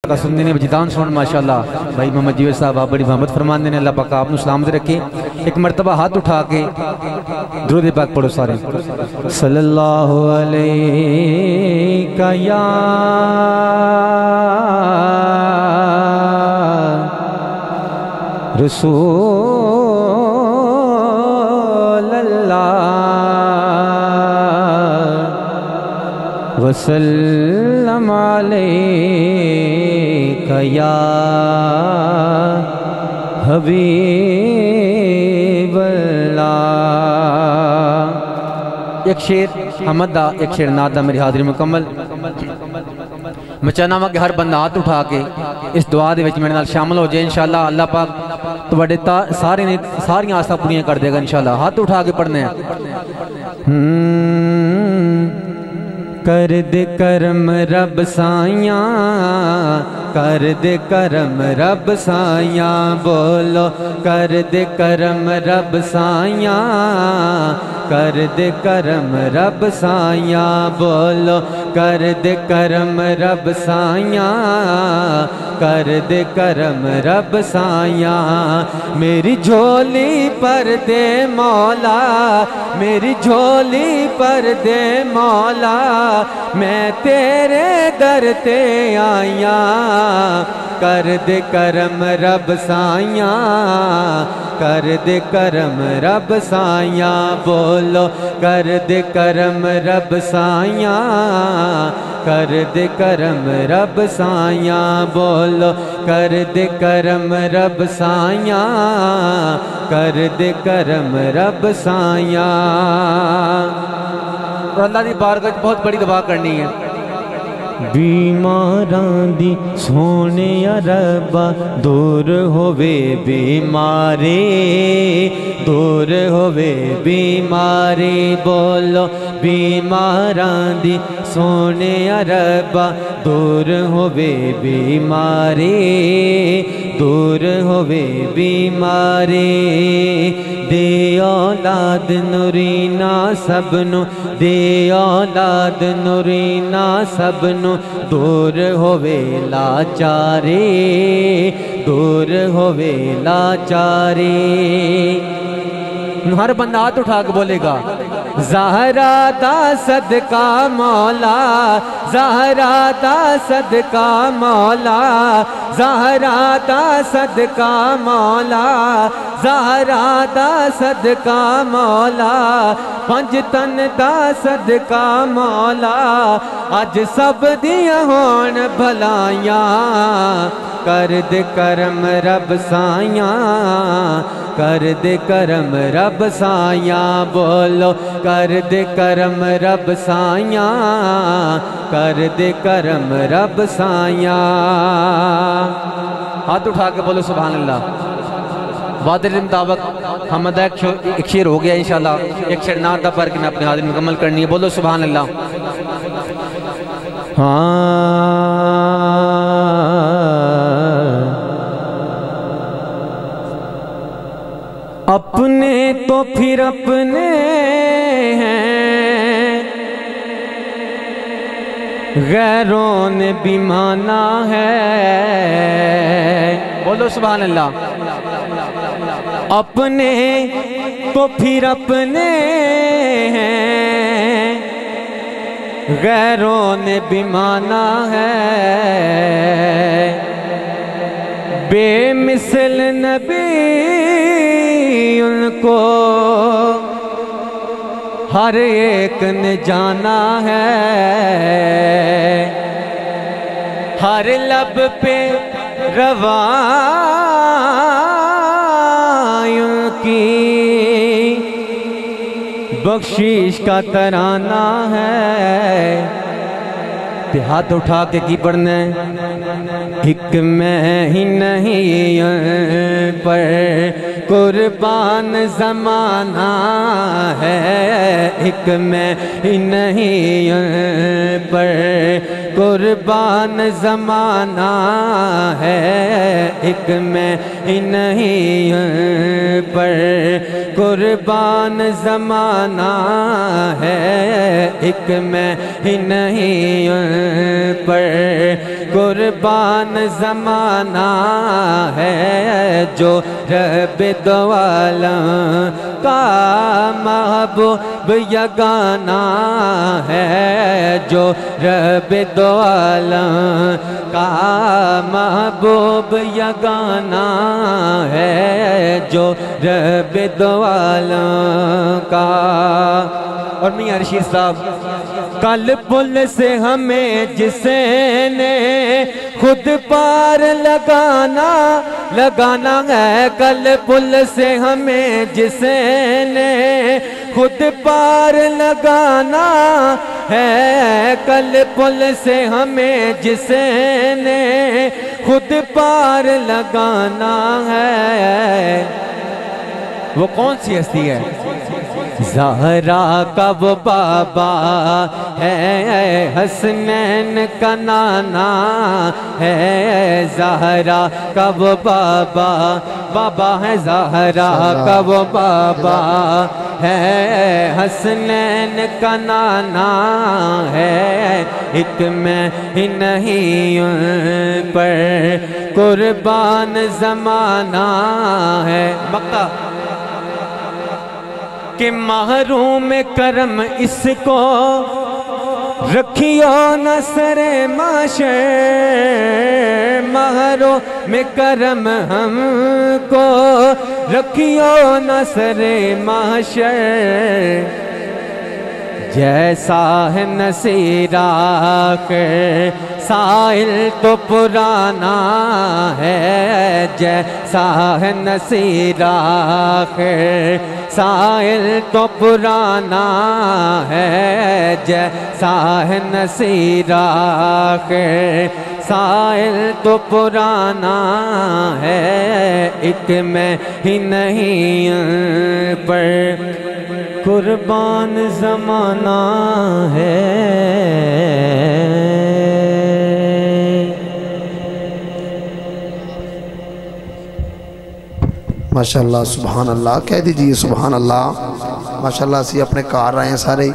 کا سننے نے وجدان سن ماشاءاللہ بھائی محمد جیوید صاحب آپ بڑی محمد فرمان دینے اللہ پاک آپ نے سلامت رکھے ایک مرتبہ ہاتھ اٹھا کے درود پاک پڑھو سارے صلی اللہ علیہ یا رسول اللہ وسلم علیک یا حبیب اللہ۔ ایک شعر حمد دا ایک شعر نعت دا میری حاضری مکمل میں چاہنا ہوں کہ ہر بندہ ہاتھ اٹھا کے اس دعا دے وچ میرے نال شامل ہو جائے انشاءاللہ اللہ پاک تواڈے ساری آساں پوریاں کر دے گا انشاءاللہ۔ ہاتھ اٹھا کے پڑھنے ہیں کر دے کرم رب سائیاں کر دے کرم رب سائیاں بولو کر دے کرم رب سائیاں کر دے کرم رب سائیاں بولو کر دے کرم رب سائیاں کر دے کرم رب سائیاں میری جھولی پر دے مولا میری جھولی پر دے مولا میں تیرے در تے آیاں کر دے کرم رب سائیاں کر دے کرم رب سائیاں بولو کر دے کرم رب سائیاں کر دے کرم رب سائیاں بولو کر دے کرم رب سائیاں کر دے کرم رب سائیاں۔ اور اللہ دی بارگاہ بہت بڑی دعا کرنی ہے بیماراں دی سونے ربا دور ہووے بیماری دور ہووے بیماری بولو بیماراں دی سونے ربا دور ہووے بیماری دور ہووے بیماری دے اولاد نورینا سبنو دے اولاد نورینا سبنو دور ہووے لاچاری دور ہووے لاچاری۔ ہر بندہ ہاتھ اٹھا کے بولے گا زہرا دا صدقہ مولا زہرا دا صدقہ مولا زہرا دا صدقہ مولا زہرا دا صدقہ مولا پنج تن دا صدقہ مولا اج سب دیاں ہون بھلائیاں کر دے کرم رب سائیاں کر دے کرم رب سائیاں بولو کر دے کرم رب سائیاں کر دے کرم رب سائیاں۔ ہاتھ اٹھا کے بولو سبحان اللہ۔ وعدے کے مطابق حمدہ ایک شعر ہو گیا انشاءاللہ ایک شعر نعت دا پر کہ میں اپنی حاضری مکمل کرنی ہے بولو سبحان اللہ۔ اپنے تو پھر اپنے ہیں غیروں نے بھی مانا ہے بولو سبحان اللہ۔ اپنے تو پھر اپنے ہیں غیروں نے بھی مانا ہے بے مثل نبی ان کو ہر ایک نے جانا ہے ہر لب پہ روایوں کی بخشش کا ترانہ ہے ہاتھ اٹھا کے کی پڑھنا ہے ایک میں ہی نہیں پر قربان زمانہ ہے ایک میں ہی نہیں پر قربان زمانہ ہے ایک میں ہی نہیں پر قربان زمانہ ہے ایک میں ہی نہیں پر قربان زمانہ ہے جو رب دو عالم کا محبوب یگانہ ہے جو رب دو عالم کا محبوب یگانہ ہے جو رب دو عالم کا۔ اور میاں رشید صاحب، کل پل سے ہمیں جس نے خود پار لگانا ہے، کل پل سے ہمیں جس نے خود پار لگانا ہے، کل پل سے ہمیں جس نے خود پار لگانا ہے۔ وہ کون سی ہستی ہے؟ زہرا کا وہ بابا ہے، حسنین کا نانا ہے، زہرا کا وہ بابا ہے، زہرا کا وہ بابا ہے، حسنین کا نانا ہے، ایک میں ہی نہیں پر قربان زمانہ ہے۔ مقطع کہ محروم کرم اس کو رکھیو نصر معاشر، محروم کرم ہم کو رکھیو نصر معاشر، جیسا ہے نصیر آخر سائل تو پرانا ہے، جیسا ہے نصیر آخر سائل تو پرانا ہے، جیسا ہے نصیر آخر سائل تو پرانا ہے، ایک میں ہی نہیں پر قربان زمانہ ہے۔ ماشاءاللہ سبحان اللہ کہہ دیجئے سبحان اللہ۔ ماشاءاللہ سی اپنے کار رہے ہیں سارے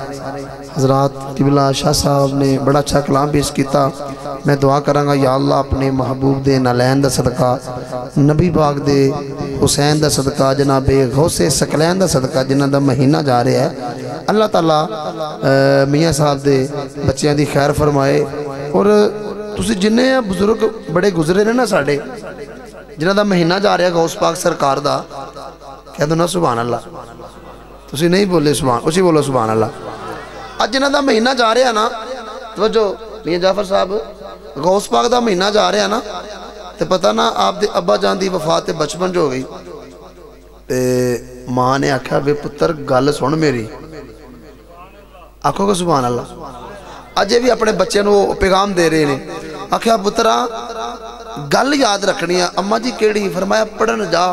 حضرات۔ قبلہ شاہ صاحب نے بڑا اچھا کلام پیش کیتا۔ میں دعا کروں گا یا اللہ اپنے محبوب دے نالین دا صدقہ، نبی پاک دے حسین دا صدقہ، جناب غوث ثقلین دا صدقہ جنہاں دا مہینہ جا رہے ہے، اللہ تعالیٰ میاں صاحب دے بچیاں دی خیر فرمائے۔ اور تسی جنہیں بزرگ بڑے گزرے نے نا ساڑھے، جنہ دا مہینہ جا رہا ہے غوث پاک سرکار دا، کہہ دو نا سبحان اللہ۔ تسی نہیں بولے سبحان، اسی بولو سبحان اللہ۔ آج جنہ دا مہینہ جا رہا ہے نا، توجہ میاں جعفر صاحب، غوث پاک دا مہینہ جا رہا ہے نا، تے پتہ نا آپ دے ابا جان دی وفات بچپن جو گئی، تے ماں نے آکھا بے پتر گل سن میری، آکھو کہ سبحان اللہ۔ آج یہ بھی اپنے بچے نو پیغام دے رہے ہیں، آکھا پترہ گل یاد رکھنی ہے، اماں جی کیڑی؟ فرمایا پڑھن جا،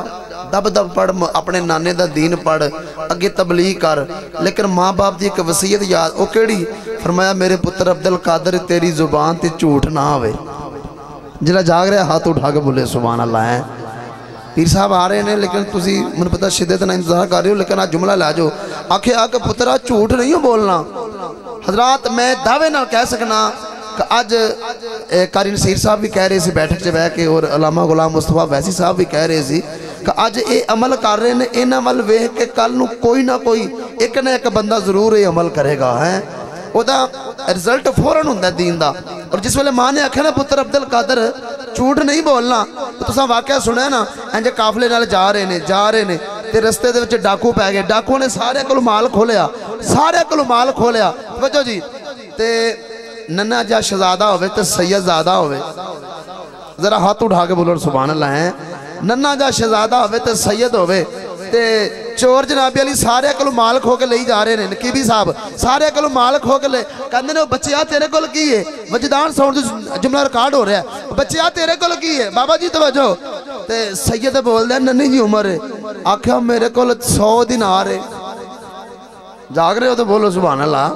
دب دب پڑھ، اپنے نانے دا دین پڑھ، اگے تبلیغ کر، لیکن ماں باپ دی ایک وصیت یاد، او کیڑی؟ فرمایا میرے پتر عبدالقادر تیری زبان تے جھوٹ نہ ہوئے۔ جلا جاگ رہے ہاتھ اٹھا کے بولے سبحان اللہ ہے۔ پیر صاحب آ رہے ہیں لیکن تسی من پتہ شدت نہ انتظار کر رہے ہو، لیکن آج جملہ لے جو آکھے آکے پترہ جھوٹ نہیں ہو بولنا۔ حضرات میں دعوے نہ کہہ سکنا کہ آج قاری نصیر صاحب بھی کہہ رہے سی بیٹھک سے بیٹھ کے، اور علامہ غلام مصطفیٰ ویسی صاحب بھی کہہ رہے سی کہ آج اے عمل کر رہے ہیں، انہاں ول ویکھ کے کل نو کوئی نہ کوئی ایک نہ ایک بندہ ضرور یہ عمل کرے گا ہے، او دا رزلٹ فوراً ہوندا ہے دین دا۔ اور جس ویلے ماں نے آکھیا نا پتر عبدالقادر جھوٹ نہیں بولنا، تو تساں واقعہ سنیا نا، انجے قافلے نال جا رہے نے تے رستے دے وچ ڈاکو پے گئے، ڈاکو نے سارے کولوں مال کھولیا، وجہ جی تے ننہ جا شہزادہ ہوئے تے سید زادہ ہوئے، ذرا ہاتھ اٹھا کے بولو سبحان اللہ ہیں، ننہ جا شہزادہ ہوئے تے سید ہوئے تے چور جنابی علی سارے کلو مال کھو کے لئی جا رہے ہیں، نقیبی صاحب سارے کلو مال کھو کے لے، کہندے نے وہ بچیاں تیرے کل کی ہے، وجدان ساؤنڈ جملہ ریکارڈ ہو رہا ہے، بچیاں تیرے کل کی ہے، بابا جی توجہ، تے سید بول دے ننی جی عمر ہے، آکھا میرے کل 100 دن آ رہے، جاگ رہے ہو تو بولو سبحان اللہ۔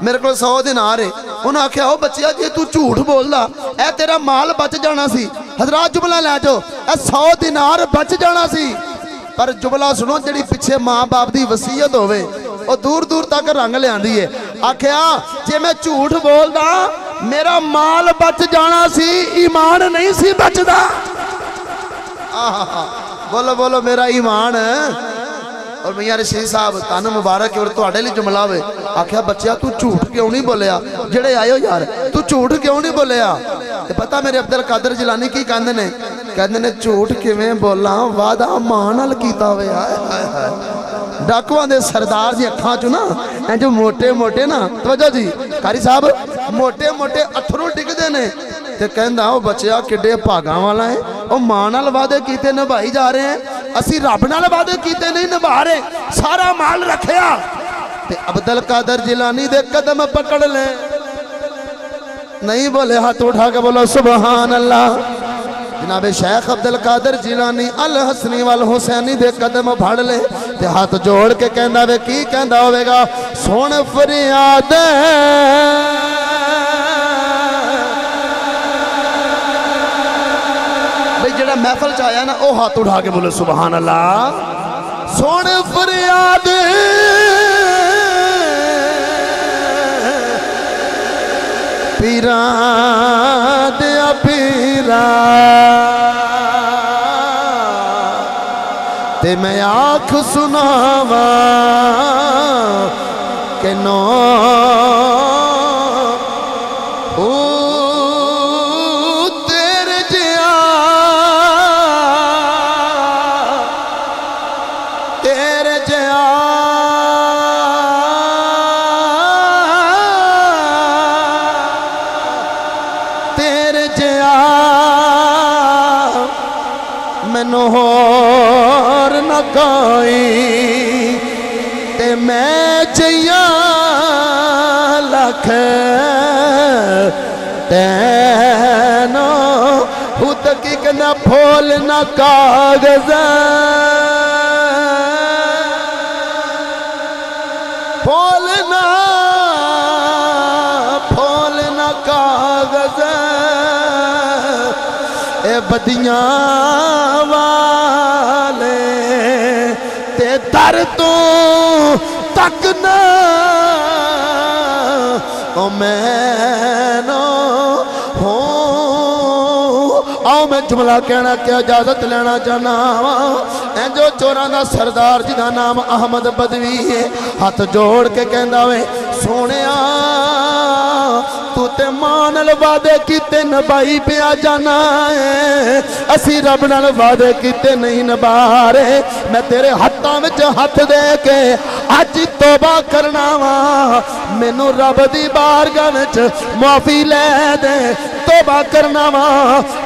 میرے کو 100 دینار ہے. انہوں نے کہا بچیا جی تو جھوٹ بول دا اے تیرا مال بچ جانا سی. حضرات جملہ لے جاؤ اے 100 دینار بچ جانا سی. پر جملہ سنو جڑی پیچھے ماں باپ دی وصیت ہوئے اور دور دور تک رنگ لے آندی ہے. آکھیا جے میں جھوٹ بول دا میرا مال بچ جانا سی ایمان نہیں سی بچ دا. بولو بولو میرا ایمان. اور میاں رشید صاحب تانو مبارک اور تو آڑے لی جملہ ہوئے آکھیا بچیا تو جھوٹ کیوں نہیں بولیا جڑے آئے ہو یار تو جھوٹ کیوں نہیں بولیا. پتہ میرے عبدالقادر جیلانی کی کہندے نے جھوٹ کیویں بولا وعدہ ماں نال کیتا ہوئے. ڈاکواں دے سردار جی اکھاں چوں نا اے جو موٹے موٹے نا توجہ جی قاری صاحب موٹے موٹے اتھرو ڈگ دے نے تے کہندا او بچیا کڈے بھاگاں والا ہے او ماں نال وعدے کیتے نبھائی جا رہے ہیں اسی رب نال وعدے کیتے نہیں نبھا رہے سارا مال رکھیا. تے عبدالقادر جیلانی دے قدم پکڑ لے نہیں بولے ہاتھ اٹھا کے بولو سبحان اللہ. جناب شیخ عبدالقادر جیلانی الحسنی والحسینی دے قدم بھاڑ لے تے ہاتھ جوڑ کے کہندا وے کی کہندا ہوئے گا سون فریاد بھئی جڑا محفل چاہیا نا او ہاتھ اٹھا کے بولو سبحان اللہ. سون فریاد پیران دیا پیران تے میں آنکھ سناواں کہ نو تیرے جیا تیرے جیا تیرے جیا مینوں ہور نہ کوئی تے میں جیا لکھ تینو خود کی کنا پھول نہ کاغذ پھول نہ کاغذ اے بدیاں والے تے در تو تک نہ او میں نو ہوں. آؤ میں جملہ کہنا کہ اجازت لینا چاہنا اے جو چوراں دا سردار جی دا نام احمد بدوی ہے ہاتھ جوڑ کے کہندا وے سونیا تو تے ماں نال وعدے کیتے نبھائی پیا جانا ہے اسی رب نال وعدے کیتے نہیں نبھا رہے. میں تیرے ہاتھاں وچ ہاتھ دے کے اج توبہ کرنا وا مینوں رب دی بارگاہ وچ معافی لے دے توبہ کرنا وا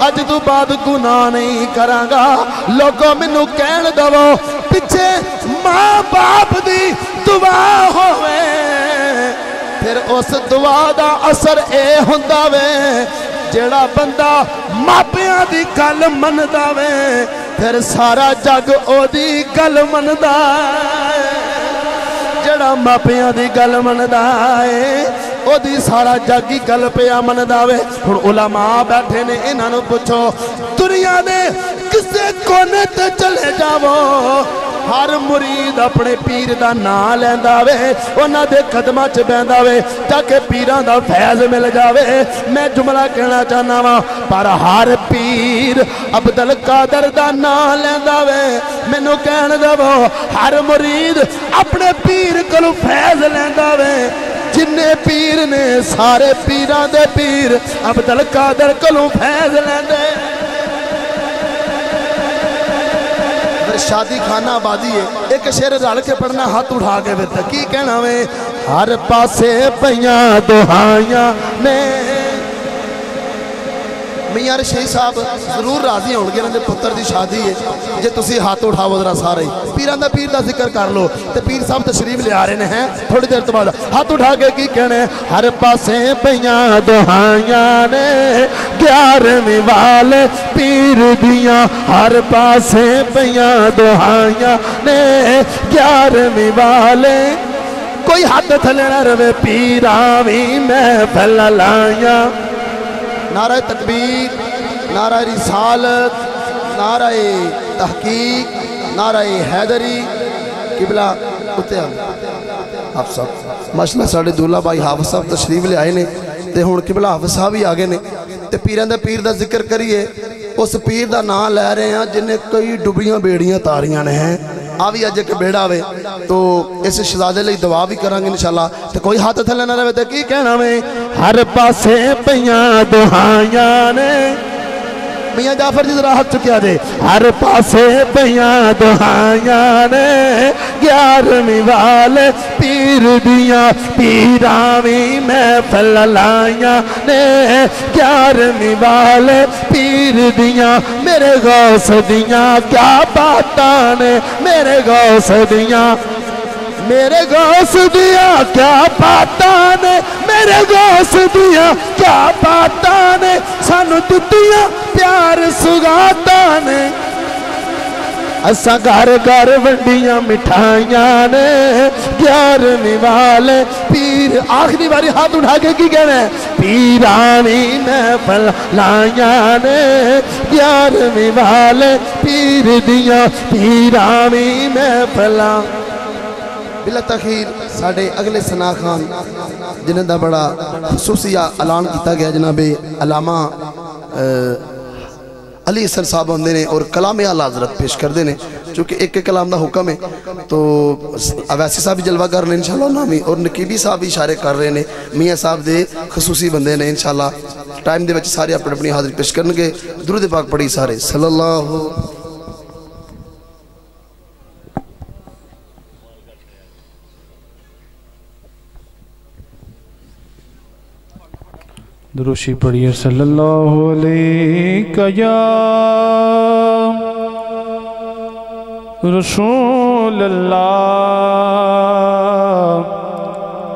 اج تو بعد گناہ نہیں کراں گا. لوگوں مینوں کہن دو پیچھے ماں باپ دی دعا ہوئے پھر اس دعا دا اثر اے ہوندا وے جڑا بندہ ماپیاں دی گل مندا وے پھر سارا جگ او دی گل مندا ہے. جڑا ماپیاں دی گل مندا ہے او دی سارا جگ ہی گل پیا مندا وے. ہن علماء بیٹھے نے انہاں نوں پوچھو دنیا دے کسے کونے تے چلے جاؤ ہر مرید اپنے پیر دا نام لیندا وے انہاں دے قدماں چ بہندا وے تاکہ پیراں دا فیض مل جاوے. میں جملہ کہنا چاہنا وا پر ہر پیر عبدالقادر دا نام لیندا وے مینوں کہن دو ہر مرید اپنے پیر کولوں فیض لیندا وے. جننے پیر نے سارے پیراں دے پیر عبدالقادر کولوں فیض لیندے. شادی خانہ آبادی ہے ایک شعر رل کے پڑھنا ہاتھ اٹھا کے پھر کی کہنا وے ہر پاسے پیاں دہائیاں نے. میاں رشید صاحب ضرور راضی ہون گے انہاں دے پتر دی شادی ہے جے تسی ہاتھ اٹھاؤ ذرا سارے پیران دا پیر دا ذکر کر لو تے پیر صاحب تشریف لے آ رہے ہیں تھوڑی دیر تو بعد ہاتھ اٹھا کے کی کہنے ہر پاسے پیاں دہائیاں نے 11ویں والے پیر دیاں ہر پاسے پیاں دہائیاں نے 11ویں والے کوئی حد تھلے نہ روے پیراوی محفل لائیاں نعرہ تکبیر نعرہ رسالت نعرہ تحقیق نعرہ حیدری قبلہ اتے حافظ صاحب ماشاءاللہ ساڑھے دولہ بھائی حافظ صاحب تشریف لے آئے نے تے ہون قبلہ حافظ صاحب ہی آگے نے تے پیران دا پیر دا ذکر کریے اس پیر دا نام لے رہے ہیں جنہیں کئی ڈبیاں بیڑیاں تاریاں نے ہیں آوی اجے کے بیڑا ہوئے تو اس شہزادے لئی دعا بھی کریں گے انشاءاللہ تے کوئی ہاتھ تھلے نہ رہے تے کی کہنا میں ہر پاسے پیاں دہائیاں نے میاں جعفر جی ذرا ہاتھ چکیا دے ہر پاسے پیاں دہائیاں نے 11ویں والے پیر دیاں پیراویں محفل لائیاں نے 11ویں والے پیر دیاں میرے غوث دیاں کیا باتاں نے میرے غوث دیاں کیا باتاں نے میرے غوث دیاں کیا باتاں نے سانو دتیاں پیار سگاتاں نے اسا گھر گھر ونڈیاں مٹھائیاں نے 11ویں والے پیر آخری باری ہاتھ اٹھا کے کی کہنا ہے پیراویں محفل لائیاں نے 11ویں والے پیر دیاں پیراویں محفلاں بلا تاخیر ساڑھے اگلے ثنا خان جنہیں دا بڑا خصوصی اعلان کیتا گیا جناب علامہ علی حسن صاحب ہم دینے اور کلام اعلی حضرت پیش کر دینے چونکہ ایک کلام دا حکم ہے تو اویسی صاحب بھی جلوہ کر رہے ہیں انشاءاللہ نامی اور نقیبی صاحب بھی اشارے کر رہے ہیں میاں صاحب دے خصوصی بندے نے انشاءاللہ ٹائم دے بچے سارے اپنے اپنی حاضری پیش کرنگے درود پاک پڑھی سارے صلی اللہ دروشی پڑھیے صلی اللہ علیہ یا رسول اللہ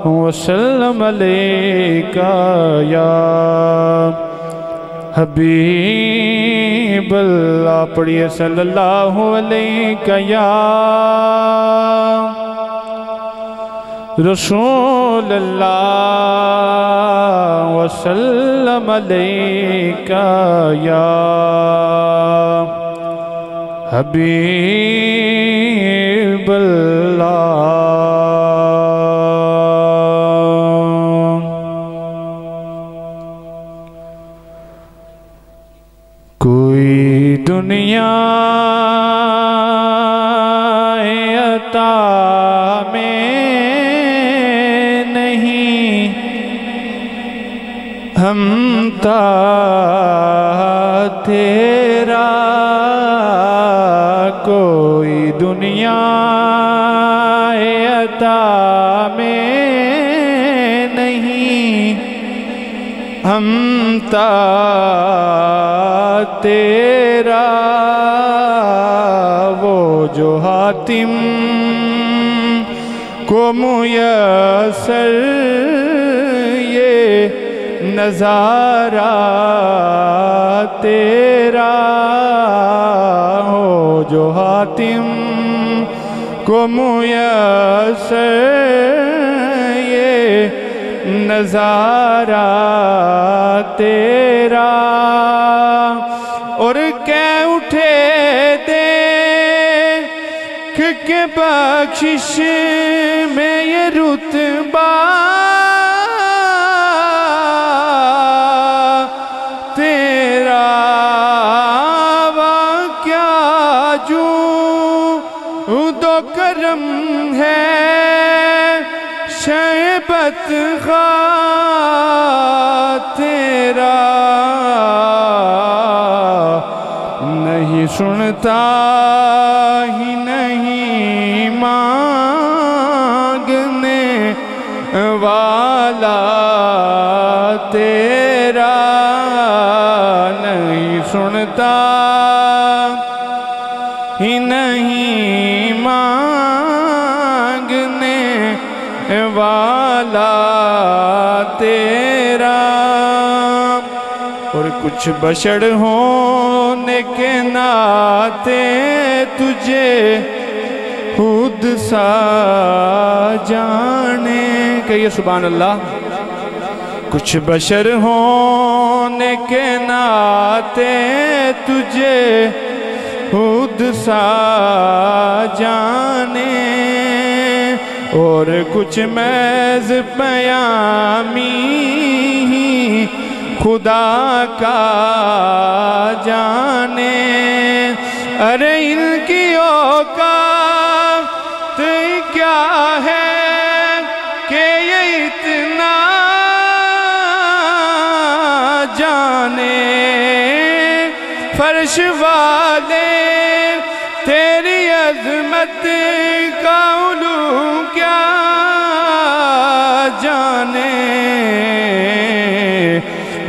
وسلم علیہ یا حبیب اللہ پڑھیے صلی اللہ علیہ یا رسول اللہ وسلم علیکہ یا حبیب اللہ کوئی دنیا عطا میں ہم تا تیرا کوئی دنیا عطا میں نہیں ہم تا تیرا وہ جو حاتم کو میسر نظارہ تیرا ہو جو حاتم کو میسر یہ نظارہ تیرا اور کہہ اٹھے دیکھ کے بخشش میں یہ رتبہ کرم ہے شہبت خواہ تیرا نہیں سنتا ہی نہیں مانگنے والا تیرا نہیں سنتا ہی نہیں مانگنے والا تیرا اور کچھ بشر ہونے کے ناتے تجھے خود سا جانے. کہیے سبحان اللہ. کچھ بشر ہونے کے ناطے تجھے خود سا جانے، اور کچھ محض پیامی خدا کا جانے. ارے ان کی اوقات کیا ہے کہ یہ اتنا جانے. فرش والے تیری عظمت کا علو کیا جانے.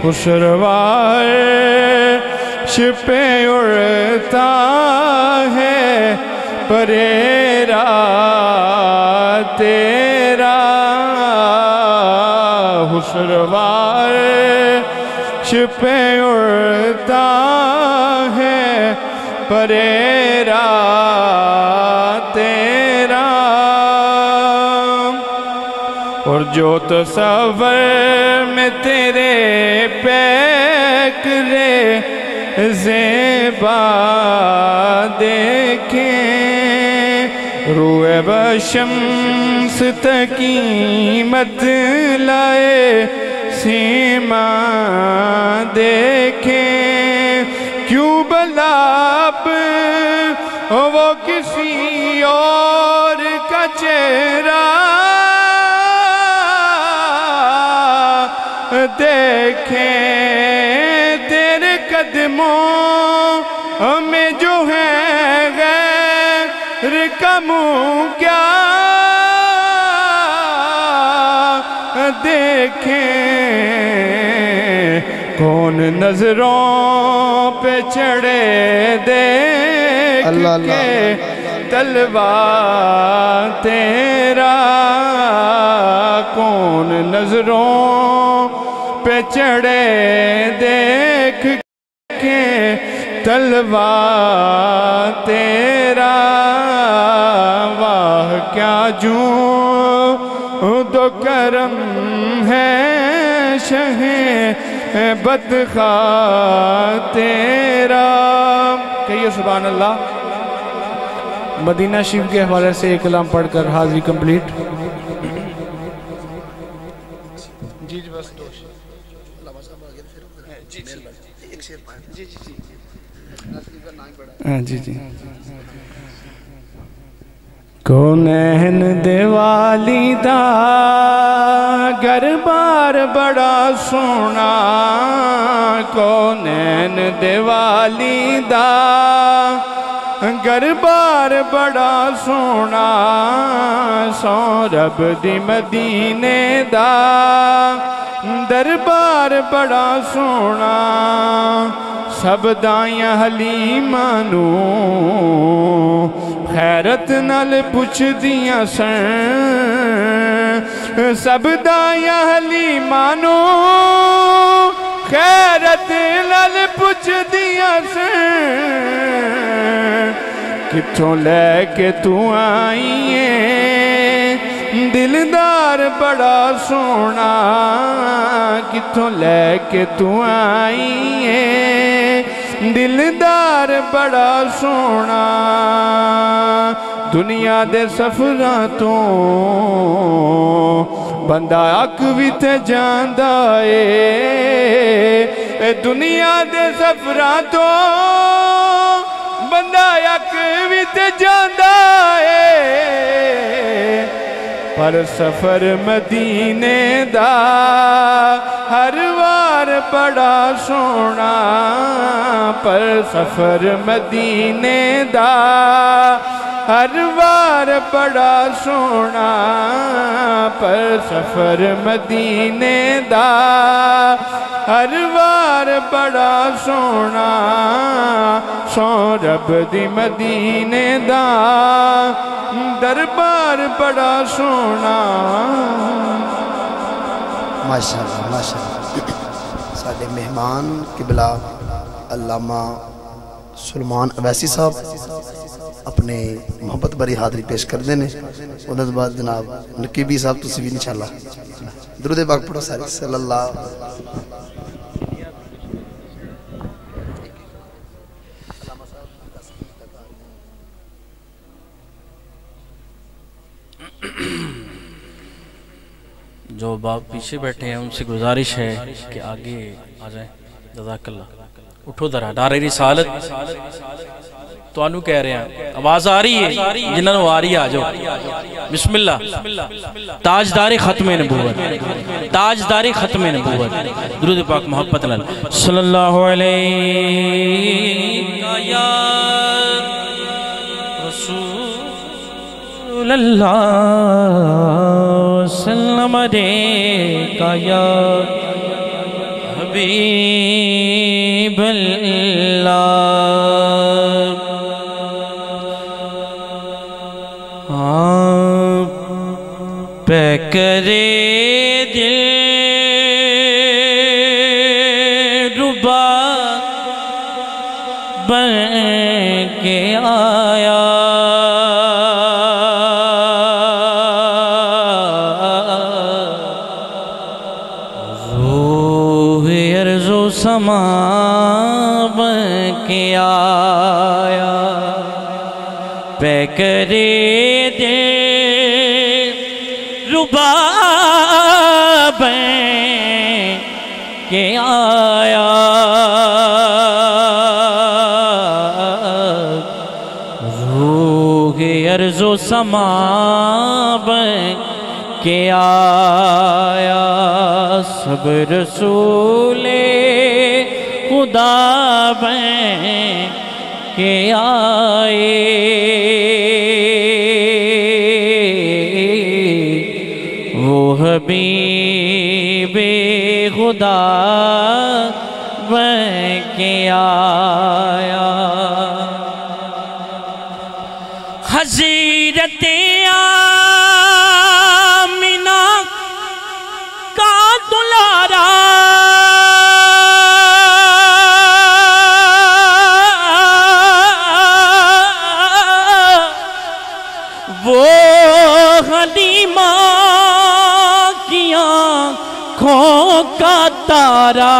خسروار پہ اڑتا ہے پریرا تیرا. خسروار پہ اڑتا ہے پریرا تیرا. اور جو تصور میں تیرے پیکرے زیبا دیکھیں، روئے بشمس تقیمت لائے سیما دیکھیں. کیوں بلاب وہ کسی اور کا چہرہ دیکھیں. تیرے قدموں میں جو ہے غیر کا منہ کیا دیکھیں. کون نظروں پہ چڑھے دیکھ کے تلوا تیرا. کون نظروں پہ چڑھے دیکھ کے تلوا تیرا. واہ کیا جود و کرم ہے شہ بدخواہ تیرا. کہیے سبحان اللہ. مدینہ شریف کے حوالے سے ایک کلام پڑھ کر حاضری کمپلیٹ. جی جی بس جی جی. کونین دیوالی دا گھر بار بڑا سونا. کونین دیوالی دا گھر بار بڑا سونا. سو رب دی مدینے دا دربار بڑا سونا. سب دائیاں حلیمانو خیرت نال پوچھ دیاں سن. سب دائیاں حلیمانو خیرت نال پوچھ دیاں سن. کتھوں لے کے تو آئیے دلدار بڑا سونا. کتھوں لے کے تو آئیے دلدار بڑا سونا. دنیا دے سفراں تو بندہ اک وی تے جاندا اے. دنیا دے سفراں تو بندہ اک وی تے جاندا اے. پر سفر مدینے دا ہر وار بڑا سونا. پر سفر مدینے دا ہر وار بڑا سونا. پر سفر مدینے دا ہر وار بڑا سونا. سو رب دی مدینے دا دربار بڑا سونا. ماشاءاللہ ماشاءاللہ. ساڈے مہمان قبلہ علامہ سلمان اویسی صاحب اپنے محبت بری حاضری پیش کر دینے انہوں نے بعد جناب نقیبی صاحب تسی بھی انشاءاللہ درود پاک پڑھو سارے صلی اللہ جو باپ پیچھے بیٹھے ہیں ان سے گزارش ہے کہ آگے آ جائیں جزاک اللہ اٹھو ذرا نعرہ رسالت تو انو کہہ رہے ہیں آواز آ رہی ہے جنہوں نے آ رہی ہے آ جاؤ بسم اللہ تاجدار ختم نبوت تاجدار ختم نبوت درود پاک محبت اللہ صلی اللہ علیہ یا رسول اللہ وسلم علیکہ یا حبیب اللہ پہ کرے دل ربا بن کے آیا روح ارض و سما بن کے آیا پہ کرے دل رباب کے آیا روح ارض و سما کے آیا سب رسول خدا کے آئے حبیب خدا بن کے آیا حضرت آمنہ کا دلارا وہ حلیمہ کا تارا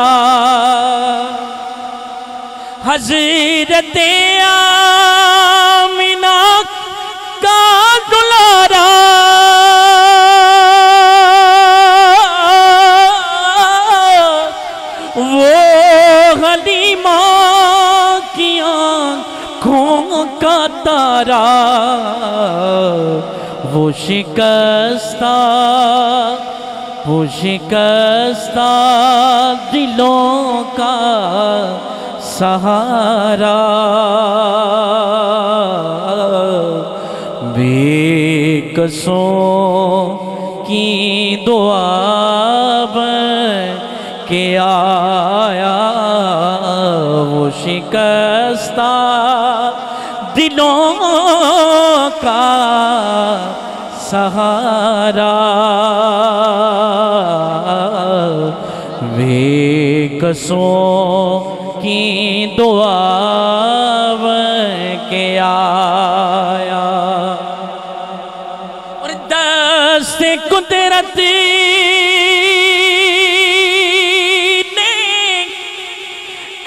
حضرت آمنہ کا دلارا وہ حلیمہ کی آنکھوں کا تارا وہ شکستہ دلوں کا سہارا بے کسوں کی دعا بن کے آیا وہ شکستہ دلوں کا سہارا بے کسوں کی دعا بن کے آیا اور دست قدرت نے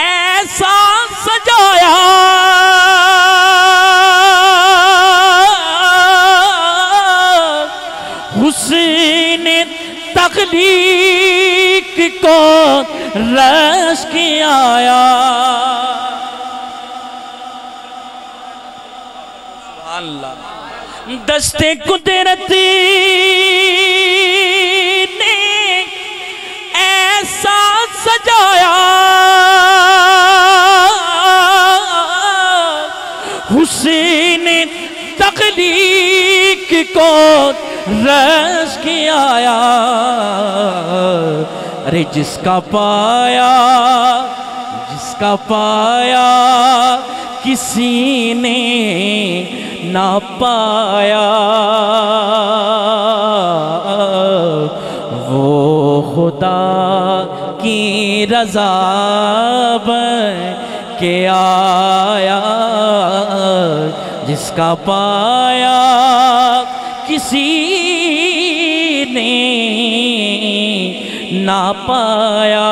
ایسا سجایا حسن تخلیق کو رش کے آیا سبحان اللہ دست قدرت نے ایسا سجایا حسن تخلیق کو رش کے آیا ارے جس کا پایا کسی نے نہ پایا وہ خدا کی رضا بن کے آیا، جس کا پایا کسی نے نہ پایا،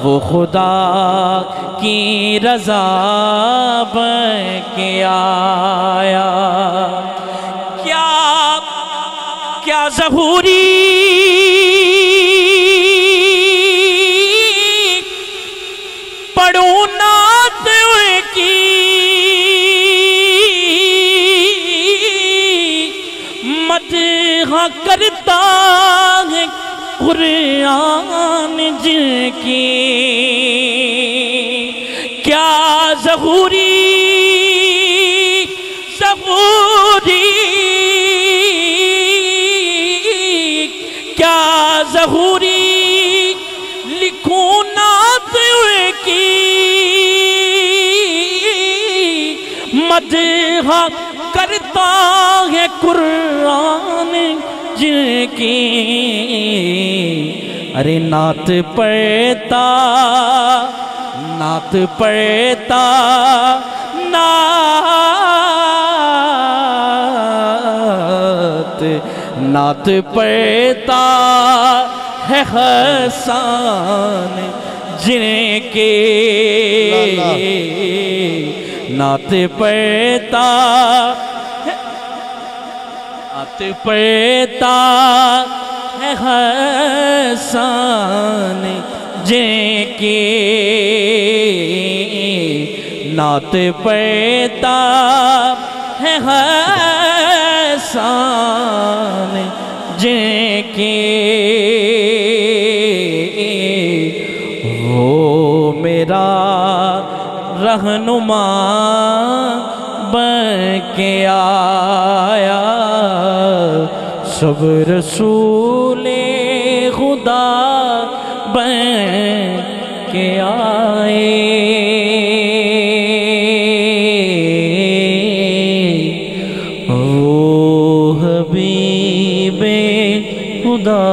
وہ خدا کی رضا بن کے آیا۔ کیا ظہوری پڑھوں نعت کی، مدح کرتا ہے قرآن جن کی۔ کیا ظہوری کیا ظہوری لکھوں نعت کی، مدح کرتا ہے قرآن جن کی۔ ارے نعت پڑھتا نعت پڑھتا ہے حسان جن کے، نعت پڑھتا ہے حسان جن کے، نعت پڑھتا ہے حسان جن کے۔ وہ میرا رہنما بن کے آیا، سب رسول خدا بن کے آئے۔ وہ حبیب خدا